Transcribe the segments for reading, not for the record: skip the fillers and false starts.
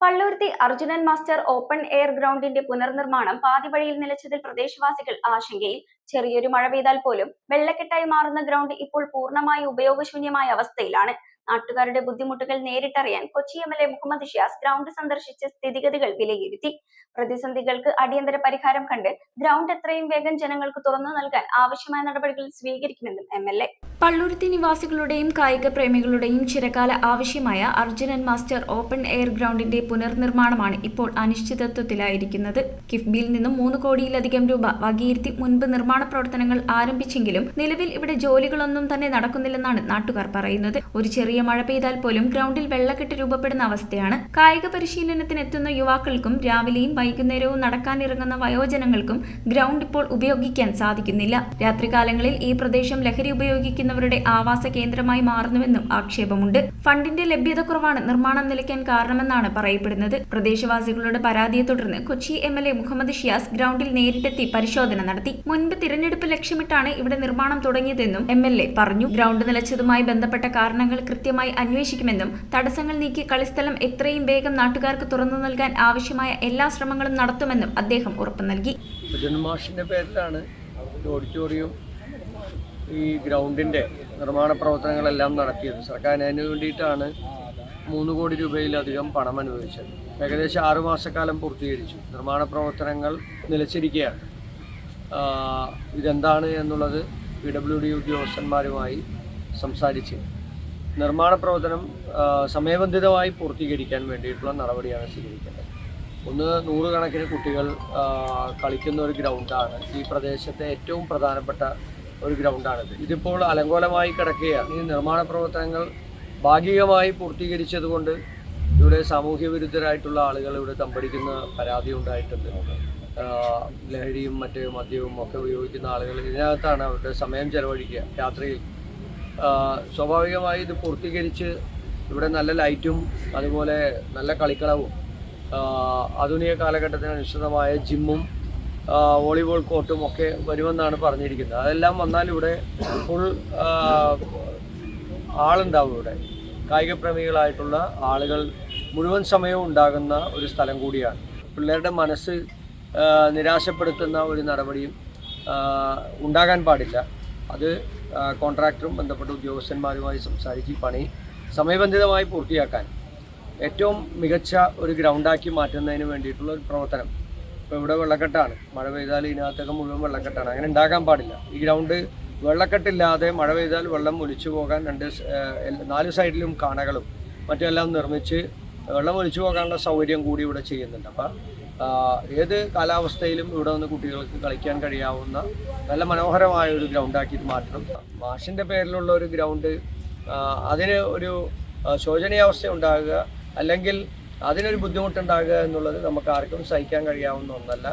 Palluruthy Arjunan master open air ഗ്രൗണ്ടിന്റെ പുനർനിർമ്മാണം പാതിവഴിയിൽ നിലച്ചതിൽ പ്രദേശവാസികൾ ആശങ്കയിൽ. ചെറിയൊരു മഴ പെയ്താൽ പോലും വെള്ളക്കെട്ടായി മാറുന്ന ഗ്രൗണ്ട് ഇപ്പോൾ പൂർണ്ണമായി ഉപയോഗശൂന്യമായ അവസ്ഥയിലാണ്. നാട്ടുകാരുടെ ബുദ്ധിമുട്ടുകൾ നേരിട്ടറിയാൻ കൊച്ചി എം.എൽ.എ. മുഹമ്മദ് ഷിയാസ് ഗ്രൗണ്ട് സന്ദർശിച്ച് സ്ഥിതിഗതികൾ വിലയിരുത്തി. പ്രതിസന്ധികൾക്ക് അടിയന്തര പരിഹാരം കണ്ട് ഗ്രൗണ്ട് എത്രയും വേഗം ജനങ്ങൾക്ക് തുറന്നു നൽകാൻ ആവശ്യമായ നടപടികൾ സ്വീകരിക്കുമെന്നും എം.എൽ.എ. പള്ളുരുത്തി നിവാസികളുടെയും കായിക പ്രേമികളുടെയും ചിരകാല ആവശ്യമായ അർജുനൻ മാസ്റ്റർ ഓപ്പൺ എയർ ഗ്രൗണ്ടിന്റെ പുനർനിർമ്മാണമാണ് ഇപ്പോൾ അനിശ്ചിതത്വത്തിലായിരിക്കുന്നത്. കിഫ്ബിയിൽ നിന്നും 3 കോടിയിലധികം രൂപ വകയിരുത്തി മുൻപ് നിർമ്മാണ പ്രവർത്തനങ്ങൾ ആരംഭിച്ചെങ്കിലും നിലവിൽ ഇവിടെ ജോലികളൊന്നും തന്നെ നടക്കുന്നില്ലെന്നാണ് നാട്ടുകാർ പറയുന്നത്. ഒരു ചെറിയ മഴ പെയ്താൽ പോലും ഗ്രൗണ്ടിൽ വെള്ളക്കെട്ട് രൂപപ്പെടുന്ന അവസ്ഥയാണ്. കായിക പരിശീലനത്തിനെത്തുന്ന യുവാക്കൾക്കും രാവിലെയും വൈകുന്നേരവും നടക്കാനിറങ്ങുന്ന വയോജനങ്ങൾക്കും ഗ്രൗണ്ട് ഇപ്പോൾ ഉപയോഗിക്കാൻ സാധിക്കുന്നില്ല. രാത്രികാലങ്ങളിൽ ഈ പ്രദേശം ലഹരി ഉപയോഗിക്കുന്നവരുടെ ആവാസ കേന്ദ്രമായി മാറുന്നുവെന്നും ആക്ഷേപമുണ്ട്. ഫണ്ടിന്റെ ലഭ്യതക്കുറവാണ് നിർമ്മാണം നിലയ്ക്കാൻ കാരണമെന്നാണ് പറയപ്പെടുന്നത്. പ്രദേശവാസികളുടെ പരാതിയെ തുടർന്ന് കൊച്ചി എം.എൽ.എ. മുഹമ്മദ് ഷിയാസ് ഗ്രൗണ്ടിൽ നേരിട്ടെത്തി പരിശോധന നടത്തി. മുൻപ് തിരഞ്ഞെടുപ്പ് ലക്ഷ്യമിട്ടാണ് ഇവിടെ നിർമ്മാണം തുടങ്ങിയതെന്നും എം.എൽ.എ. പറഞ്ഞു. ഗ്രൗണ്ട് നിലച്ചതുമായി ബന്ധപ്പെട്ട കാരണങ്ങൾ കൃത്യമായി അന്വേഷിക്കുമെന്നും തടസ്സങ്ങൾ നീക്കി കളിസ്ഥലം എത്രയും വേഗം നാട്ടുകാർക്ക് തുറന്നു നൽകാൻ ആവശ്യമായ എല്ലാ ശ്രമങ്ങളും നടത്തുമെന്നും അദ്ദേഹം ഉറപ്പു നൽകി. പേരിലാണ് ഓഡിറ്റോറിയം ഈ ഗ്രൗണ്ടിന്റെ നിർമ്മാണ പ്രവർത്തനങ്ങളെല്ലാം നടത്തിയത്. സർക്കാർ അതിനു വേണ്ടിയിട്ടാണ് 3 കോടി രൂപയിലധികം പണം അനുവദിച്ചത്. ഏകദേശം 6 മാസക്കാലം പൂർത്തീകരിച്ചു. നിർമ്മാണ പ്രവർത്തനങ്ങൾ നിലച്ചിരിക്കുകയാണ്. ഇതെന്താണ് എന്നുള്ളത് PWD ഉദ്യോഗസ്ഥന്മാരുമായി സംസാരിച്ച് നിർമ്മാണ പ്രവർത്തനം സമയബന്ധിതമായി പൂർത്തീകരിക്കാൻ വേണ്ടിയിട്ടുള്ള നടപടിയാണ് സ്വീകരിക്കുന്നത്. 100 കണക്കിന് കുട്ടികൾ കളിക്കുന്ന ഒരു ഗ്രൗണ്ടാണ്. ഈ പ്രദേശത്തെ ഏറ്റവും പ്രധാനപ്പെട്ട ഒരു ഗ്രൗണ്ടാണിത്. ഇതിപ്പോൾ അലങ്കോലമായി കിടക്കുകയാണ്. ഈ നിർമ്മാണ പ്രവർത്തനങ്ങൾ ഭാഗികമായി പൂർത്തീകരിച്ചതുകൊണ്ട് ഇവിടെ സാമൂഹ്യ വിരുദ്ധരായിട്ടുള്ള ആളുകൾ ഇവിടെ തമ്പടിക്കുന്ന പരാതി ഉണ്ടായിട്ടുണ്ട്. ലഹരിയും മറ്റ് മദ്യവും ഒക്കെ ഉപയോഗിക്കുന്ന ആളുകൾ ഇതിനകത്താണ് അവരുടെ സമയം ചെലവഴിക്കുക. രാത്രിയിൽ സ്വാഭാവികമായി ഇത് പൂർത്തീകരിച്ച് ഇവിടെ നല്ല ലൈറ്റും അതുപോലെ നല്ല കളിക്കളവും ആധുനിക കാലഘട്ടത്തിന് അനുസൃതമായ ജിമ്മും വോളിബോൾ കോർട്ടും ഒക്കെ വരുമെന്നാണ് പറഞ്ഞിരിക്കുന്നത്. അതെല്ലാം വന്നാൽ ഇവിടെ ഫുൾ ആളുണ്ടാവും. ഇവിടെ കായികപ്രേമികളായിട്ടുള്ള ആളുകൾ മുഴുവൻ സമയവും ഉണ്ടാകുന്ന ഒരു സ്ഥലം കൂടിയാണ്. പിള്ളേരുടെ മനസ്സ് നിരാശപ്പെടുത്തുന്ന ഒരു നടപടിയും ഉണ്ടാകാൻ പാടില്ല. അത് കോൺട്രാക്ടറും ബന്ധപ്പെട്ട ഉദ്യോഗസ്ഥന്മാരുമായി സംസാരിച്ച് പണി സമയബന്ധിതമായി പൂർത്തിയാക്കാൻ ഏറ്റവും മികച്ച ഒരു ഗ്രൗണ്ടാക്കി മാറ്റുന്നതിന് വേണ്ടിയിട്ടുള്ള ഒരു പ്രവർത്തനം. ഇപ്പോൾ ഇവിടെ വെള്ളക്കെട്ടാണ്. മഴ പെയ്താൽ ഇതിനകത്തൊക്കെ മുഴുവൻ വെള്ളക്കെട്ടാണ്. അങ്ങനെ ഉണ്ടാകാൻ പാടില്ല. ഈ ഗ്രൗണ്ട് വെള്ളക്കെട്ടില്ലാതെ മഴ പെയ്താൽ വെള്ളം ഒലിച്ചു പോകാൻ 4 സൈഡിലും കാണകളും മറ്റെല്ലാം നിർമ്മിച്ച് വെള്ളം ഒലിച്ചു പോകാനുള്ള സൗകര്യം കൂടി ഇവിടെ ചെയ്യുന്നുണ്ട്. അപ്പം ഏത് കാലാവസ്ഥയിലും ഇവിടെ വന്ന് കുട്ടികൾക്ക് കളിക്കാൻ കഴിയാവുന്ന നല്ല മനോഹരമായ ഒരു ഗ്രൗണ്ടാക്കി മാറ്റണം. മാഷിൻ്റെ പേരിലുള്ള ഒരു ഗ്രൗണ്ട് അതിന് ഒരു ശോചനീയാവസ്ഥ ഉണ്ടാകുക അല്ലെങ്കിൽ അതിനൊരു ബുദ്ധിമുട്ടുണ്ടാകുക എന്നുള്ളത് നമുക്ക് ആർക്കും സഹിക്കാൻ കഴിയാവുന്ന ഒന്നല്ല.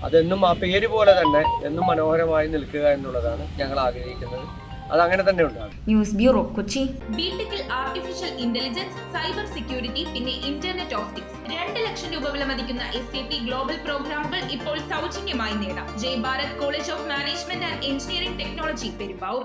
അതെന്നും ആ പേര് പോലെ തന്നെ എന്നും മനോഹരമായി നിൽക്കുക എന്നുള്ളതാണ് ഞങ്ങൾ ആഗ്രഹിക്കുന്നത്. അതങ്ങനെ തന്നെ ഉണ്ടാകും. News bureau, Kochi. ബിടെക്കിൽ ആർട്ടിഫിഷ്യൽ ഇന്റലിജൻസ്, സൈബർ സെക്യൂരിറ്റി, പിന്നെ ഇന്റർനെറ്റ് ഓഫ് തിങ്സ് 2 ലക്ഷം രൂപ വിലമതിക്കുന്ന SAP ഗ്ലോബൽ പ്രോഗ്രാമുകൾ ഇപ്പോൾ സൗജന്യമായി നേടാം. Jai Bharat college of management and engineering technology, Perumbavoor.